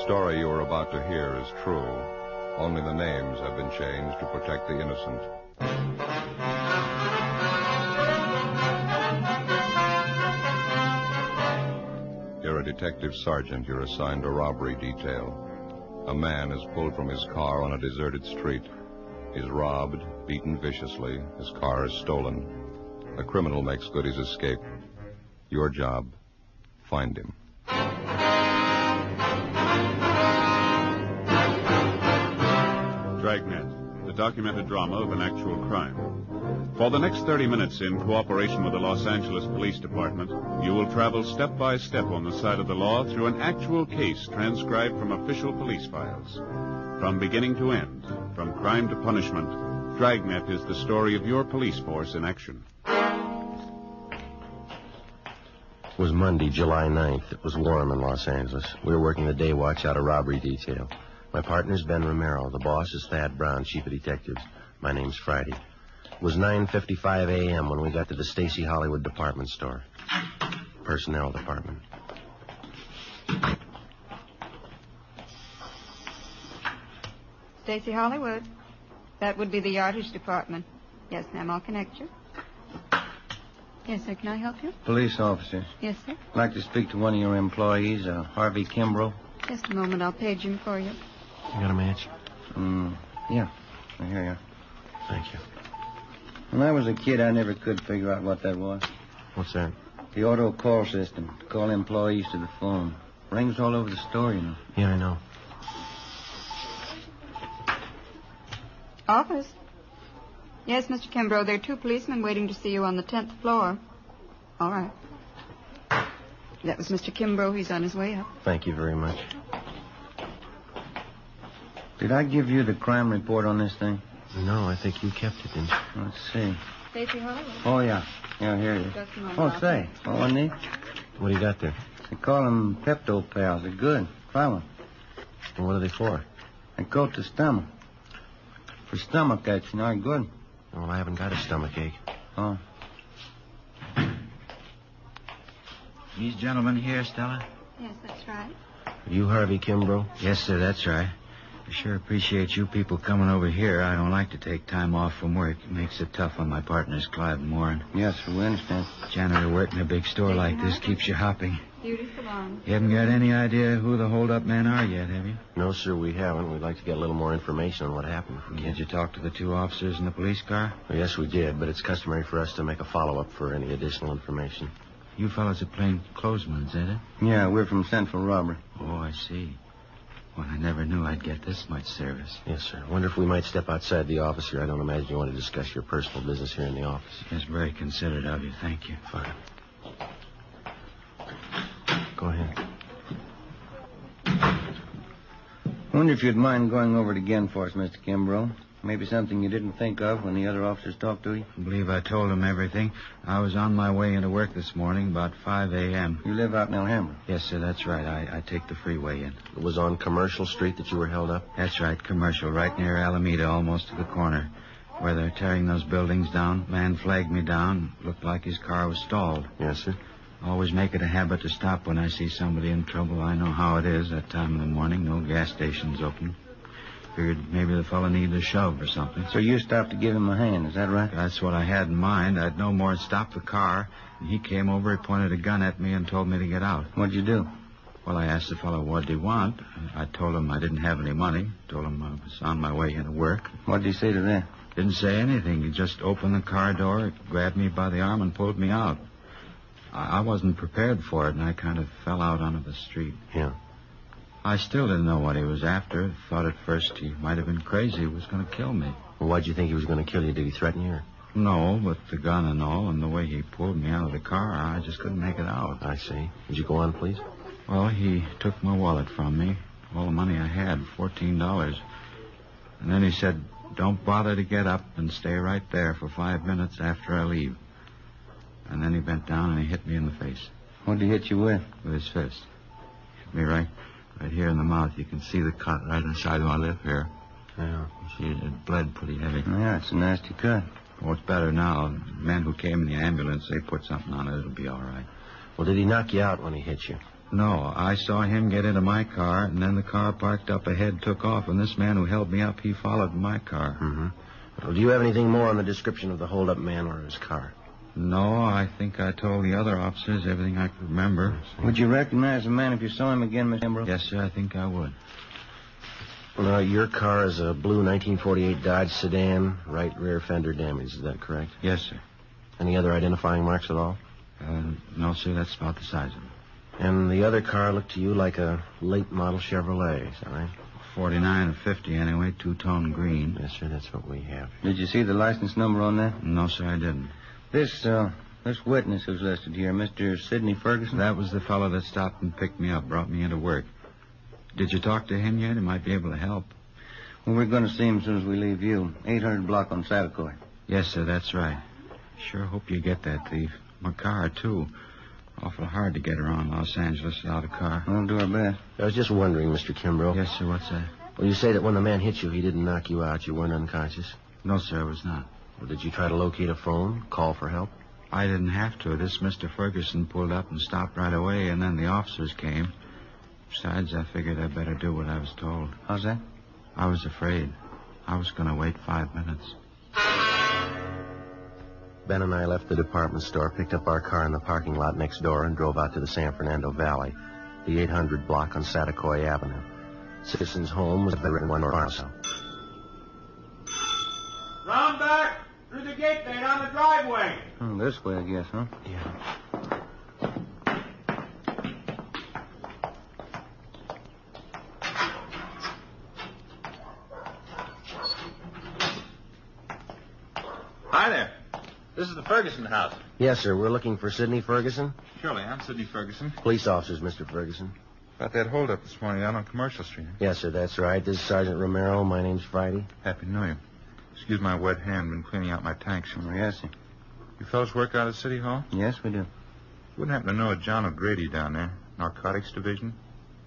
story you are about to hear is true. Only the names have been changed to protect the innocent. You're a detective sergeant. You're assigned a robbery detail. A man is pulled from his car on a deserted street. He's robbed, beaten viciously. His car is stolen. A criminal makes good his escape. Your job, find him. Dragnet, the documented drama of an actual crime. For the next 30 minutes, in cooperation with the Los Angeles Police Department, you will travel step by step on the side of the law through an actual case transcribed from official police files. From beginning to end, from crime to punishment, Dragnet is the story of your police force in action. It was Monday, July 9th. It was warm in Los Angeles. We were working the day watch out of robbery detail. My partner's Ben Romero. The boss is Thad Brown, chief of detectives. My name's Friday. It was 9:55 a.m. when we got to the Stacy Hollywood department store. Personnel department. Stacy Hollywood. That would be the yardage department. Yes, ma'am, I'll connect you. Yes, sir, can I help you? Police officer. Yes, sir. I'd like to speak to one of your employees, Harvey Kimbrough. Just a moment, I'll page him for you. You got a match? Yeah. Here you are. Thank you. When I was a kid, I never could figure out what that was. What's that? The auto call system. To call employees to the phone. Rings all over the store, you know. Yeah, I know. Office? Yes, Mr. Kimbrough, there are 2 policemen waiting to see you on the 10th floor. All right. That was Mr. Kimbrough. He's on his way up. Thank you very much. Did I give you the crime report on this thing? No, I think you kept it, didn't you? Let's see. Stacy Hollywood. Oh, yeah. Yeah, here it is. Just a moment. Oh, say. Oh, wasn't he? What do you got there? They call them Pepto Pals. They're good. Try one. Well, what are they for? They coat the stomach. For stomach aches, you know, they're good. Well, I haven't got a stomachache. Oh. These gentlemen here, Stella? Yes, that's right. Are you Harvey Kimbrough? Yes, sir, that's right. I sure appreciate you people coming over here. I don't like to take time off from work. It makes it tough on my partners, Clive and Warren. Yes, sir, we understand. Janitor work in a big store like this keeps you hopping. Beautiful on. You haven't got any idea who the hold-up men are yet, have you? No, sir, we haven't. We'd like to get a little more information on what happened. If we can. Did you talk to the 2 officers in the police car? Well, yes, we did, but it's customary for us to make a follow-up for any additional information. You fellas are plain clothesmen, is that it? Yeah, we're from Central Robbery. Oh, I see. Well, I never knew I'd get this much service. Yes, sir. Wonder if we might step outside the office here. I don't imagine you want to discuss your personal business here in the office. That's very considerate of you. Thank you. Fine. Go ahead. Wonder if you'd mind going over it again for us, Mr. Kimbrough. Maybe something you didn't think of when the other officers talked to you. I believe I told them everything. I was on my way into work this morning about 5 a.m. You live out in Alhambra? Yes, sir, that's right. I take the freeway in. It was on Commercial Street that you were held up? That's right, Commercial, right near Alameda, almost to the corner. Where they're tearing those buildings down. Man flagged me down. Looked like his car was stalled. Yes, sir. Always make it a habit to stop when I see somebody in trouble. I know how it is that time of the morning. No gas stations open. Figured maybe the fellow needed a shove or something. So you stopped to give him a hand, is that right? That's what I had in mind. I'd no more stop the car. And he came over, he pointed a gun at me and told me to get out. What'd you do? Well, I asked the fellow what did he want. I told him I didn't have any money. Told him I was on my way into work. What'd he say to that? Didn't say anything. He just opened the car door, grabbed me by the arm, and pulled me out. I wasn't prepared for it, and I kind of fell out onto the street. Yeah. I still didn't know what he was after. Thought at first he might have been crazy. He was going to kill me. Well, why'd you think he was going to kill you? Did he threaten you? Or? No, but the gun and all, and the way he pulled me out of the car, I just couldn't make it out. I see. Would you go on, please? Well, he took my wallet from me. All the money I had, $14. And then he said, don't bother to get up and stay right there for 5 minutes after I leave. And then he bent down and he hit me in the face. What'd he hit you with? With his fist. Hit me right here in the mouth. You can see the cut right inside my lip here. Yeah. See, it bled pretty heavy. Yeah, it's a nasty cut. Oh, it's better now. The men who came in the ambulance, they put something on it. It'll be all right. Well, did he knock you out when he hit you? No, I saw him get into my car, and then the car parked up ahead took off, and this man who held me up, he followed my car. Mm-hmm. Well, do you have anything more on the description of the hold-up man or his car? No, I think I told the other officers everything I could remember. Would you recognize the man if you saw him again, Mr. Kimbrough? Yes, sir, I think I would. Well, your car is a blue 1948 Dodge sedan, right rear fender damage. Is that correct? Yes, sir. Any other identifying marks at all? No, sir, that's about the size of it. And the other car looked to you like a late model Chevrolet, is that right? 49 or 50 anyway, two-tone green. Yes, sir, that's what we have. Did you see the license number on that? No, sir, I didn't. This witness who's listed here, Mr. Sidney Ferguson? That was the fellow that stopped and picked me up, brought me into work. Did you talk to him yet? He might be able to help. Well, we're going to see him as soon as we leave you. 800 block on Satakoy. Yes, sir, that's right. Sure hope you get that thief. My car, too. Awful hard to get around Los Angeles without a car. We'll do our best. I was just wondering, Mr. Kimbrough. Yes, sir, what's that? Well, you say that when the man hit you, he didn't knock you out. You weren't unconscious. No, sir, I was not. Well, did you try to locate a phone, call for help? I didn't have to. This Mr. Ferguson pulled up and stopped right away, and then the officers came. Besides, I figured I'd better do what I was told. How's that? I was afraid. I was going to wait 5 minutes. Ben and I left the department store, picked up our car in the parking lot next door, and drove out to the San Fernando Valley, the 800 block on Satakoy Avenue. Citizen's home was the one farmhouse. Round back! Through the gate there, down the driveway. This way, I guess, huh? Yeah. Hi there. This is the Ferguson house. Yes, sir. We're looking for Sidney Ferguson. Surely, I'm Sidney Ferguson. Police officers, Mr. Ferguson. About that holdup this morning out on Commercial Street. Yes, sir, that's right. This is Sergeant Romero. My name's Friday. Happy New Year. Excuse my wet hand. Been cleaning out my tanks. Oh, yes, sir. You fellas work out at City Hall? Yes, we do. Wouldn't happen to know a John O'Grady down there. Narcotics Division.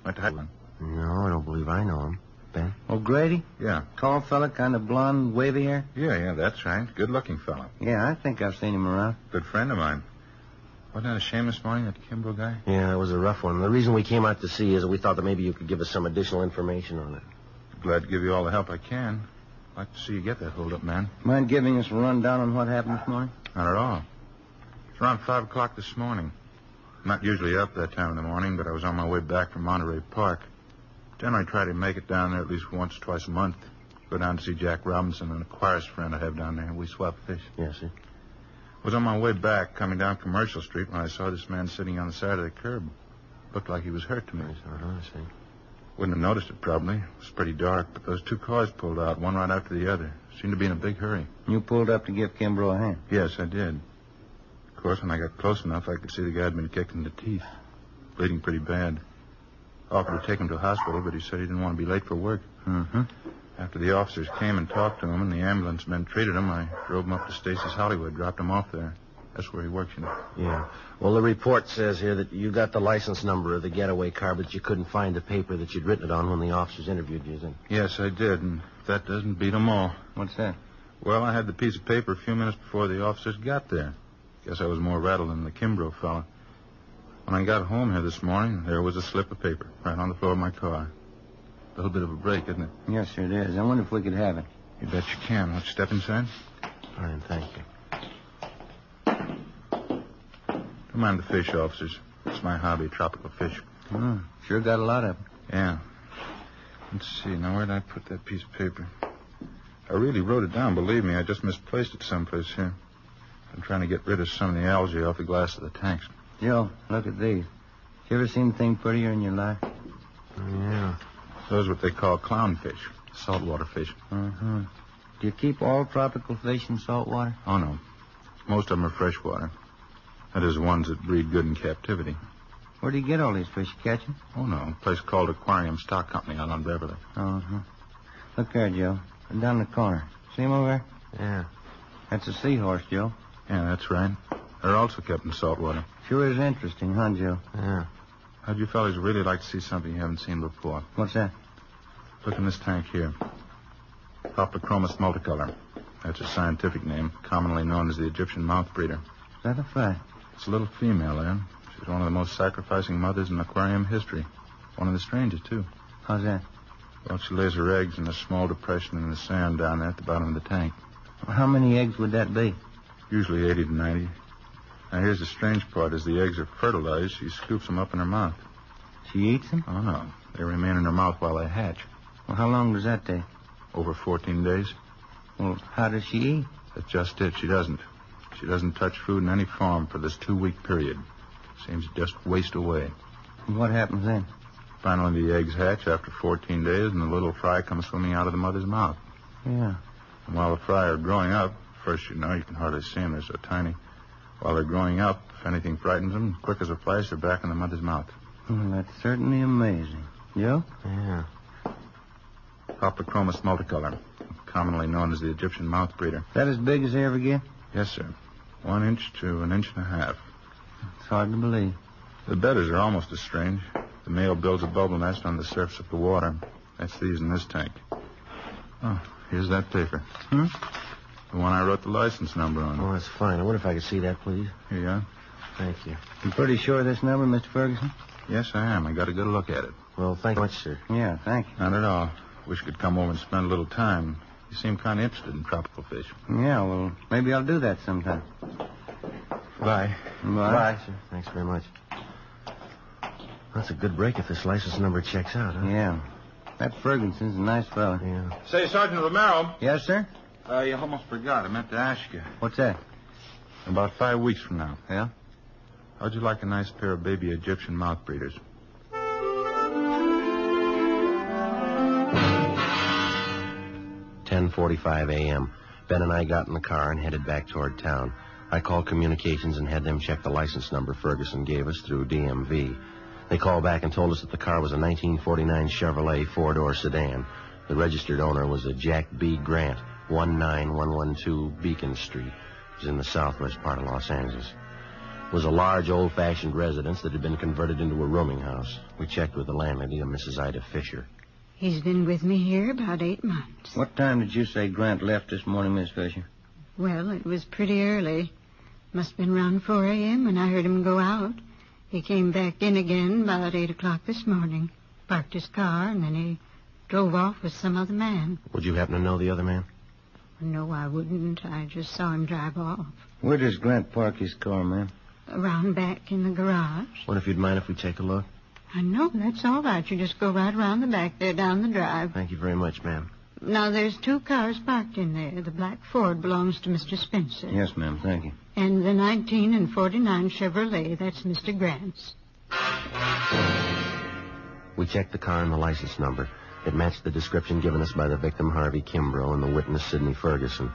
Went to Highland. No, I don't believe I know him. Ben? O'Grady? Yeah. Tall fella, kind of blonde, wavy hair? Yeah, that's right. Good-looking fellow. Yeah, I think I've seen him around. Good friend of mine. Wasn't that a shame this morning, that Kimbrough guy? Yeah, it was a rough one. The reason we came out to see is that we thought that maybe you could give us some additional information on it. Glad to give you all the help I can. I'd like to see you get that holdup, man. Mind giving us a rundown on what happened this morning? Not at all. It's around 5 o'clock this morning. I'm not usually up that time in the morning, but I was on my way back from Monterey Park. Generally try to make it down there at least once or twice a month. Go down to see Jack Robinson, an Aquarius friend I have down there. We swap fish. Yes, sir. I was on my way back, coming down Commercial Street, when I saw this man sitting on the side of the curb. Looked like he was hurt to me. I see. Wouldn't have noticed it, probably. It was pretty dark, but those two cars pulled out, one right after the other. Seemed to be in a big hurry. You pulled up to give Kimbrough a hand? Yes, I did. Of course, when I got close enough, I could see the guy had been kicked in the teeth. Bleeding pretty bad. Offered to take him to the hospital, but he said he didn't want to be late for work. Mm-hmm. After the officers came and talked to him and the ambulance men treated him, I drove him up to Stacy's Hollywood, dropped him off there. That's where he works, you know. Yeah. Well, the report says here that you got the license number of the getaway car, but you couldn't find the paper that you'd written it on when the officers interviewed you, then? Yes, I did, and that doesn't beat them all. What's that? Well, I had the piece of paper a few minutes before the officers got there. Guess I was more rattled than the Kimbrough fella. When I got home here this morning, there was a slip of paper right on the floor of my car. A little bit of a break, isn't it? Yes, sir, it is. I wonder if we could have it. You bet you can. Want to step inside? Fine, thank you. Don't mind the fish, officers. It's my hobby, tropical fish. Sure got a lot of them. Yeah. Let's see. Now, where did I put that piece of paper? I really wrote it down, believe me. I just misplaced it someplace here. I'm trying to get rid of some of the algae off the glass of the tanks. Joe, look at these. You ever seen anything prettier in your life? Yeah. Those are what they call clownfish, saltwater fish. Mm-hmm. Do you keep all tropical fish in salt water? Oh, no. Most of them are freshwater. That is, ones that breed good in captivity. Where do you get all these fish? You catch them? Oh, no. A place called Aquarium Stock Company out on Beverly. Uh-huh. Look there, Joe. Down the corner. See him over there? Yeah. That's a seahorse, Joe. Yeah, that's right. They're also kept in saltwater. Sure is interesting, huh, Joe? Yeah. How'd you fellas really like to see something you haven't seen before? What's that? Look in this tank here. Hoplochromos multicolor. That's a scientific name, commonly known as the Egyptian mouth breeder. Is that a fact? It's a little female there. She's one of the most sacrificing mothers in aquarium history. One of the strangest, too. How's that? Well, she lays her eggs in a small depression in the sand down there at the bottom of the tank. Well, how many eggs would that be? Usually 80 to 90. Now, here's the strange part. As the eggs are fertilized, she scoops them up in her mouth. She eats them? Oh, no. They remain in her mouth while they hatch. Well, how long does that take? Over 14 days. Well, how does she eat? That's just it. She doesn't. She doesn't touch food in any form for this 2-week period. Seems to just waste away. What happens then? Finally, the eggs hatch after 14 days, and the little fry comes swimming out of the mother's mouth. Yeah. And while the fry are growing up, first, you can hardly see them. They're so tiny. While they're growing up, if anything frightens them, quick as a flash, they're back in the mother's mouth. Well, that's certainly amazing. Joe? Yeah. Hoplochromos multicolor, commonly known as the Egyptian mouth breeder. That as big as they ever get? Yes, sir. 1 inch to 1.5 inches. It's hard to believe. The bedders are almost as strange. The male builds a bubble nest on the surface of the water. That's these in this tank. Oh, here's that paper. Hmm? The one I wrote the license number on. Oh, that's fine. I wonder if I could see that, please. Here you are. Thank you. You pretty sure of this number, Mr. Ferguson? Yes, I am. I got a good look at it. Well, thank you much, sir. Yeah, thank you. Not at all. Wish you could come over and spend a little time. You seem kind of interested in tropical fish. Yeah, well, maybe I'll do that sometime. Bye. Bye. Sir. Thanks very much. That's a good break if this license number checks out, huh? Yeah. That Ferguson's a nice fella. Yeah. Say, Sergeant Romero. Yes, sir? You almost forgot. I meant to ask you. What's that? About 5 weeks from now. Yeah? How'd you like a nice pair of baby Egyptian mouth breeders? 10:45 a.m. Ben and I got in the car and headed back toward town. I called communications and had them check the license number Ferguson gave us through DMV. They called back and told us that the car was a 1949 Chevrolet 4-door sedan. The registered owner was a Jack B. Grant, 19112 Beacon Street. It was in the southwest part of Los Angeles. It was a large, old-fashioned residence that had been converted into a rooming house. We checked with the landlady, a Mrs. Ida Fisher. He's been with me here about 8 months. What time did you say Grant left this morning, Miss Fisher? Well, it was pretty early. Must have been around 4 a.m. when I heard him go out. He came back in again about 8 o'clock this morning, parked his car, and then he drove off with some other man. Would you happen to know the other man? No, I wouldn't. I just saw him drive off. Where does Grant park his car, ma'am? Around back in the garage. Wonder if you'd mind if we take a look? I know, that's all right. You just go right around the back there down the drive. Thank you very much, ma'am. Now, there's 2 cars parked in there. The black Ford belongs to Mr. Spencer. Yes, ma'am. Thank you. And the 19 and 49 Chevrolet, that's Mr. Grant's. We checked the car and the license number. It matched the description given us by the victim, Harvey Kimbrough, and the witness, Sidney Ferguson.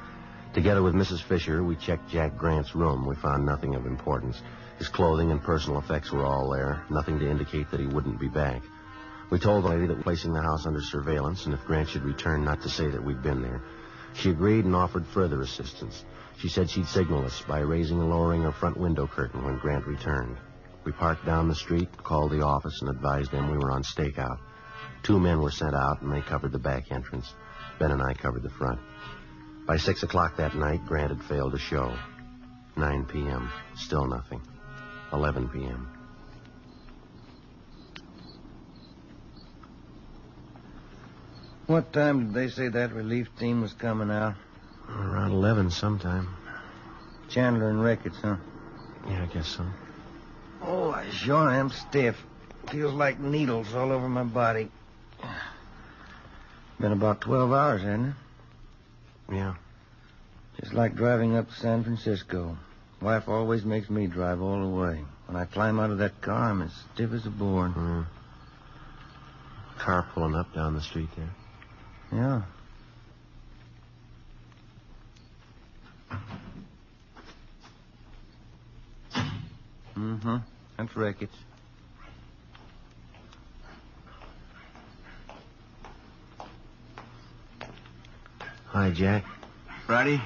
Together with Mrs. Fisher, we checked Jack Grant's room. We found nothing of importance. His clothing and personal effects were all there, nothing to indicate that he wouldn't be back. We told the lady that we're placing the house under surveillance, and if Grant should return, not to say that we'd been there. She agreed and offered further assistance. She said she'd signal us by raising and lowering her front window curtain when Grant returned. We parked down the street, called the office, and advised them we were on stakeout. 2 men were sent out, and they covered the back entrance. Ben and I covered the front. By 6 o'clock that night, Grant had failed to show. 9 p.m., still nothing. 11 p.m. What time did they say that relief team was coming out? Around 11 sometime. Chandler and Ricketts, huh? Yeah, I guess so. Oh, I sure am stiff. Feels like needles all over my body. Been about 12 hours, hasn't it? Yeah. Just like driving up to San Francisco. Wife always makes me drive all the way. When I climb out of that car, I'm as stiff as a board. Car pulling up down the street there. Yeah. Mm-hmm. That's Ricketts. Hi, Jack. Friday?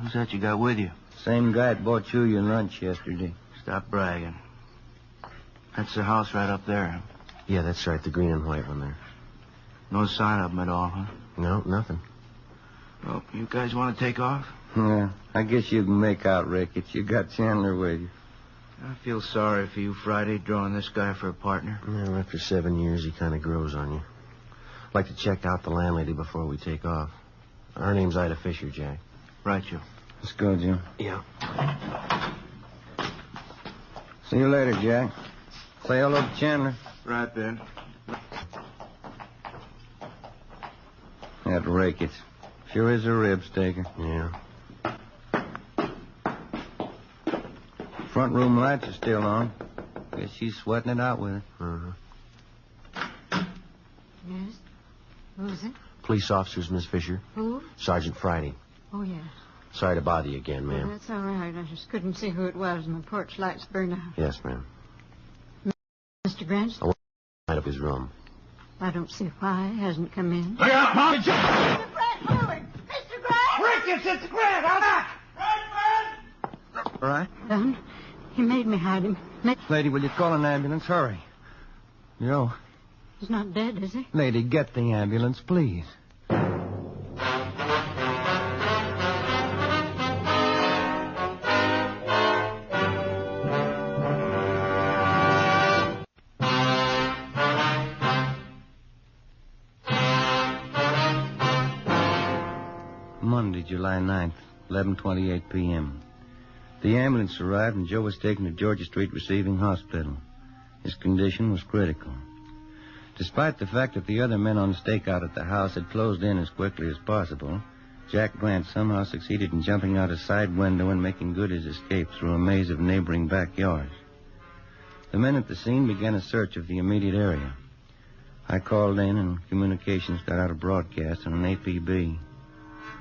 Who's that you got with you? Same guy that bought you your lunch yesterday. Stop bragging. That's the house right up there. Yeah, that's right, the green and white one there. No sign of them at all, huh? No, nothing. Well, you guys want to take off? Yeah, I guess you can make out Ricketts. You got Chandler with you. I feel sorry for you, Friday, drawing this guy for a partner. Well, after 7 years, he kind of grows on you. I'd like to check out the landlady before we take off. Her name's Ida Fisher, Jack. Right, Joe. Let's go, Jim. Yeah. See you later, Jack. Say hello to Chandler. Right, Ben. That Ricketts. Sure is a rib staker. Yeah. Front room lights are still on. Guess she's sweating it out with it. Uh-huh. Yes? Who's it? Police officers, Miss Fisher. Who? Sergeant Friday. Oh, yes. Sorry to bother you again, Well, ma'am. that's all right. I just couldn't see who it was, and the porch lights burned out. Yes, ma'am. Mr. Grant? I went out of his room. I don't see why he hasn't come in. Look out, Mom! Mr. Grant, forward! Mr. Grant! Ricketts, it's Grant! Out back! Right, All right? Done. He made me hide him. Lady, will you call an ambulance? Hurry. Joe. He's not dead, is he? Lady, get the ambulance, please. Monday, July 9th, 11:28 p.m. The ambulance arrived and Joe was taken to Georgia Street Receiving Hospital. His condition was critical. Despite the fact that the other men on stakeout at the house had closed in as quickly as possible, Jack Grant somehow succeeded in jumping out a side window and making good his escape through a maze of neighboring backyards. The men at the scene began a search of the immediate area. I called in and communications got out a broadcast on an APB.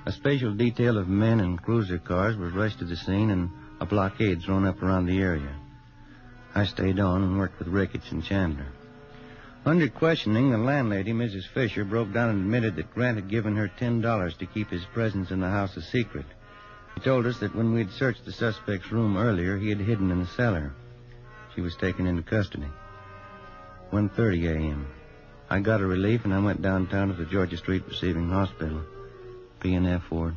A special detail of men and cruiser cars was rushed to the scene and a blockade thrown up around the area. I stayed on and worked with Ricketts and Chandler. Under questioning, the landlady, Mrs. Fisher, broke down and admitted that Grant had given her $10 to keep his presence in the house a secret. He told us that when we'd searched the suspect's room earlier, he had hidden in the cellar. She was taken into custody. 1:30 a.m. I got a relief and I went downtown to the Georgia Street Receiving Hospital. P&F ward.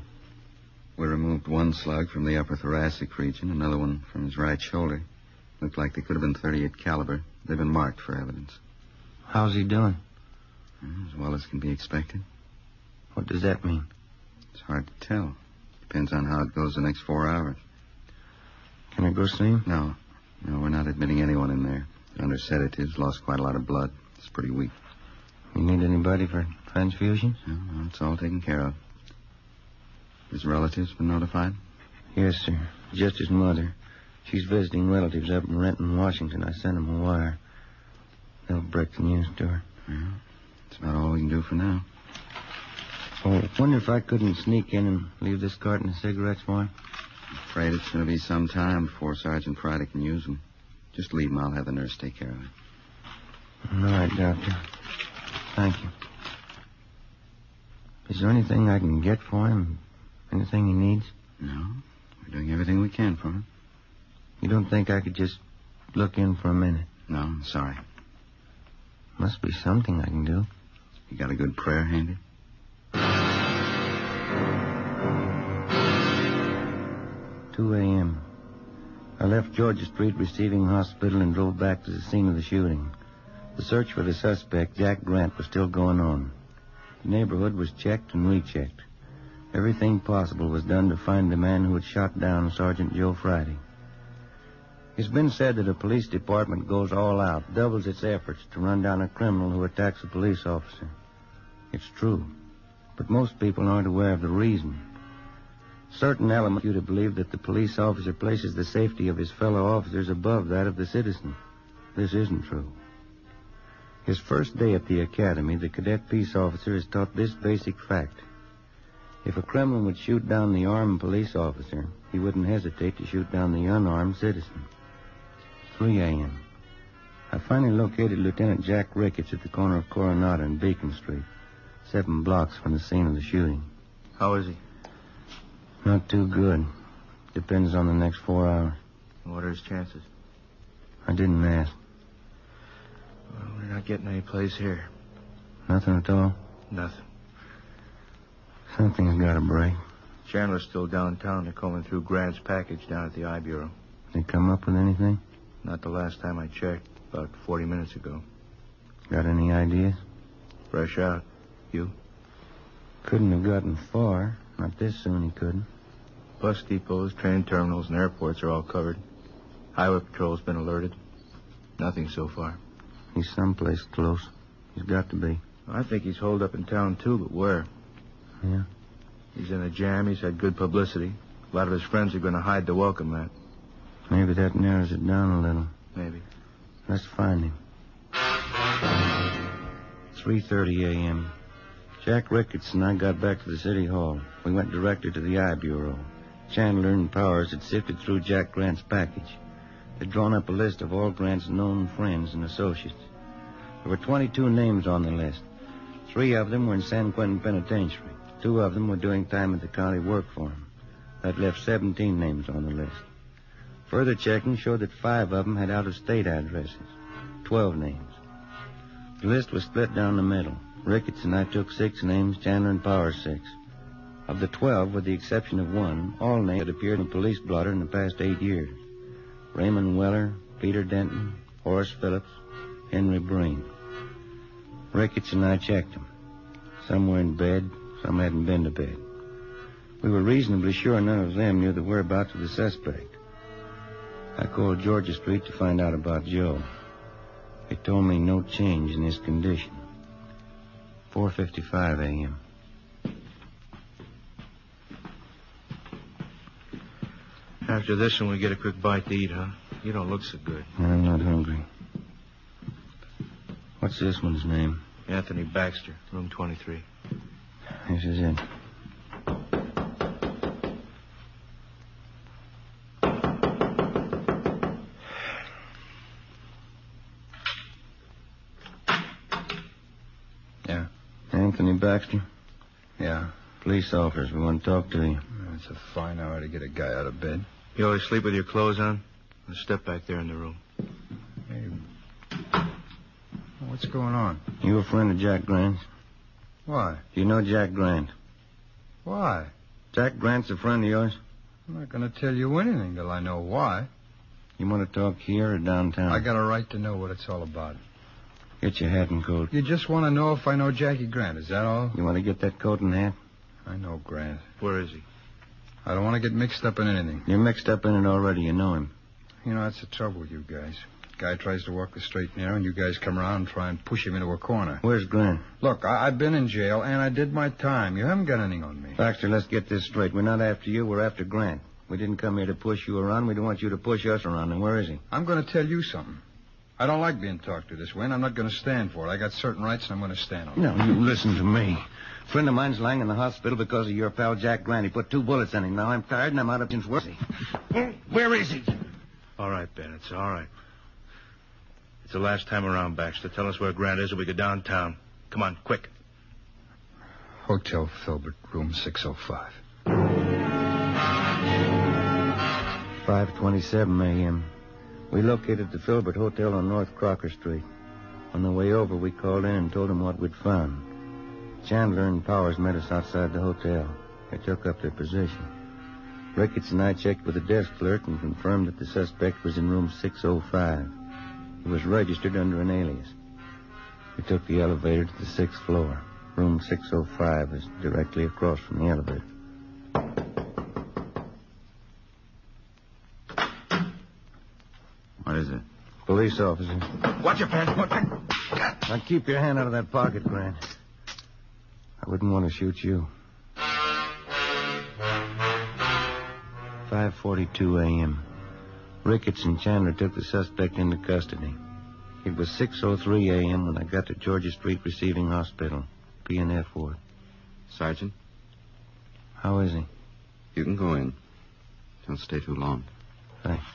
We removed one slug from the upper thoracic region, another one from his right shoulder. Looked like they could have been .38 caliber. They've been marked for evidence. How's he doing? As well as can be expected. What does that mean? It's hard to tell. Depends on how it goes the next 4 hours. Can I go see him? No, we're not admitting anyone in there. Under sedatives, lost quite a lot of blood. It's pretty weak. You need anybody for transfusions? No, it's all taken care of. His relatives been notified? Yes, sir. Just his mother. She's visiting relatives up in Renton, Washington. I sent them a wire. They'll break the news to her. Yeah, that's about all we can do for now. Oh, I wonder if I couldn't sneak in and leave this carton of cigarettes for him. I'm afraid it's going to be some time before Sergeant Friday can use them. Just leave them. I'll have the nurse take care of it. All right, Doctor. Thank you. Is there anything I can get for him? Anything he needs? No. We're doing everything we can for him. You don't think I could just look in for a minute? No, I'm sorry. Must be something I can do. You got a good prayer handy? 2 a.m. I left Georgia Street Receiving Hospital and drove back to the scene of the shooting. The search for the suspect, Jack Grant, was still going on. The neighborhood was checked and rechecked. Everything possible was done to find the man who had shot down Sergeant Joe Friday. It's been said that a police department goes all out, doubles its efforts to run down a criminal who attacks a police officer. It's true, but most people aren't aware of the reason. Certain elements you to believe that the police officer places the safety of his fellow officers above that of the citizen. This isn't true. His first day at the academy, the cadet peace officer is taught this basic fact. If a criminal would shoot down the armed police officer, he wouldn't hesitate to shoot down the unarmed citizen. 3 a.m. I finally located Lieutenant Jack Ricketts at the corner of Coronado and Beacon Street, 7 blocks from the scene of the shooting. How is he? Not too good. Depends on the next 4 hours. What are his chances? I didn't ask. Well, we're not getting any place here. Nothing at all? Nothing. Something's got to break. Chandler's still downtown. They're combing through Grant's package down at the I Bureau. They come up with anything? Not the last time I checked, about 40 minutes ago. Got any ideas? Fresh out. You? Couldn't have gotten far. Not this soon he couldn't. Bus depots, train terminals, and airports are all covered. Highway patrol's been alerted. Nothing so far. He's someplace close. He's got to be. I think he's holed up in town, too, but where? Yeah? He's in a jam. He's had good publicity. A lot of his friends are going to hide to welcome that. Maybe that narrows it down a little. Maybe. Let's find him. 3:30 a.m. Jack Ricketts and I got back to the city hall. We went directly to the I Bureau. Chandler and Powers had sifted through Jack Grant's package. They'd drawn up a list of all Grant's known friends and associates. There were 22 names on the list. 3 of them were in San Quentin Penitentiary. 2 of them were doing time at the county work for him. That left 17 names on the list. Further checking showed that 5 of them had out-of-state addresses. 12 names. The list was split down the middle. Ricketts and I took 6 names, Chandler and Powers 6. Of the 12, with the exception of 1, all names had appeared in police blotter in the past 8 years. Raymond Weller, Peter Denton, Horace Phillips, Henry Breen. Ricketts and I checked them. Some were in bed, some hadn't been to bed. We were reasonably sure none of them knew the whereabouts of the suspect. I called Georgia Street to find out about Joe. They told me no change in his condition. 4:55 a.m. After this one, we get a quick bite to eat, huh? You don't look so good. I'm not hungry. What's this one's name? Anthony Baxter, room 23. This is it. Yeah. Anthony Baxter? Yeah. Police officers, we want to talk to you. It's a fine hour to get a guy out of bed. You always sleep with your clothes on? Let's step back there in the room. Hey. What's going on? You a friend of Jack Grant's? Why? You know Jack Grant? Why? Jack Grant's a friend of yours? I'm not going to tell you anything till I know why. You want to talk here or downtown? I got a right to know what it's all about. Get your hat and coat. You just want to know if I know Jackie Grant, is that all? You want to get that coat and hat? I know Grant. Where is he? I don't want to get mixed up in anything. You're mixed up in it already. You know him. You know, that's the trouble with you guys. Guy tries to walk the straight and narrow, and you guys come around and try and push him into a corner. Where's Grant? Look, I've been in jail, and I did my time. You haven't got anything on me. Baxter, let's get this straight. We're not after you. We're after Grant. We didn't come here to push you around. We don't want you to push us around. And where is he? I'm going to tell you something. I don't like being talked to this way, and I'm not going to stand for it. I got certain rights, and I'm going to stand on them. No, you listen to me. A friend of mine's lying in the hospital because of your pal Jack Grant. He put 2 bullets in him. Now I'm tired, and I'm out of his work. Where is he? All right, Ben, it's all right. It's the last time around, Baxter. Tell us where Grant is or we go downtown. Come on, quick. Hotel Filbert, room 605. 5:27 a.m. We located the Filbert Hotel on North Crocker Street. On the way over, we called in and told them what we'd found. Chandler and Powers met us outside the hotel. They took up their position. Ricketts and I checked with the desk clerk and confirmed that the suspect was in room 605. He was registered under an alias. We took the elevator to the 6th floor. Room 605 is directly across from the elevator. What is it? Police officer. Watch your pants. Now keep your hand out of that pocket, Grant. I wouldn't want to shoot you. 5:42 a.m. Ricketts and Chandler took the suspect into custody. It was 6:03 a.m. when I got to Georgia Street Receiving Hospital, P&F ward. Sergeant? How is he? You can go in. Don't stay too long. Thanks.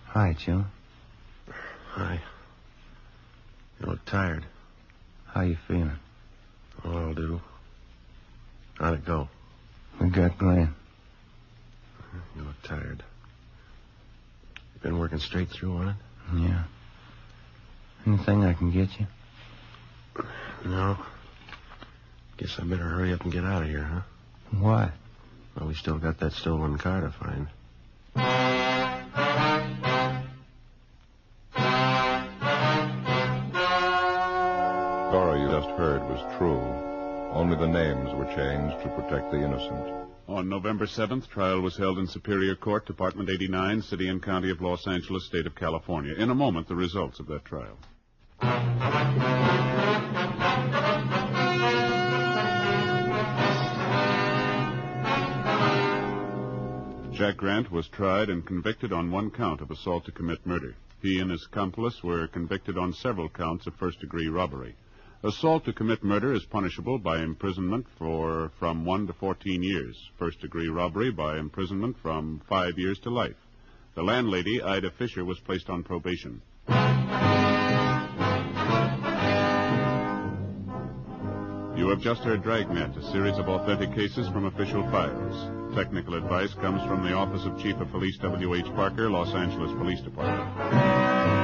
Hi, Joe. Hi. You look tired. How you feeling? Oh, I'll do. How'd it go? We got Grant. You look tired. You been working straight through on it? Yeah. Anything I can get you? No. Guess I better hurry up and get out of here, huh? Why? Well, we still got that stolen car to find. Story you just heard was true. Only the names were changed to protect the innocent. On November 7th, trial was held in Superior Court, Department 89, City and County of Los Angeles, State of California. In a moment, the results of that trial. Jack Grant was tried and convicted on one count of assault to commit murder. He and his accomplice were convicted on several counts of first-degree robbery. Assault to commit murder is punishable by imprisonment from 1 to 14 years. First-degree robbery by imprisonment from 5 years to life. The landlady, Ida Fisher, was placed on probation. You have just heard Dragnet, a series of authentic cases from official files. Technical advice comes from the Office of Chief of Police W.H. Parker, Los Angeles Police Department.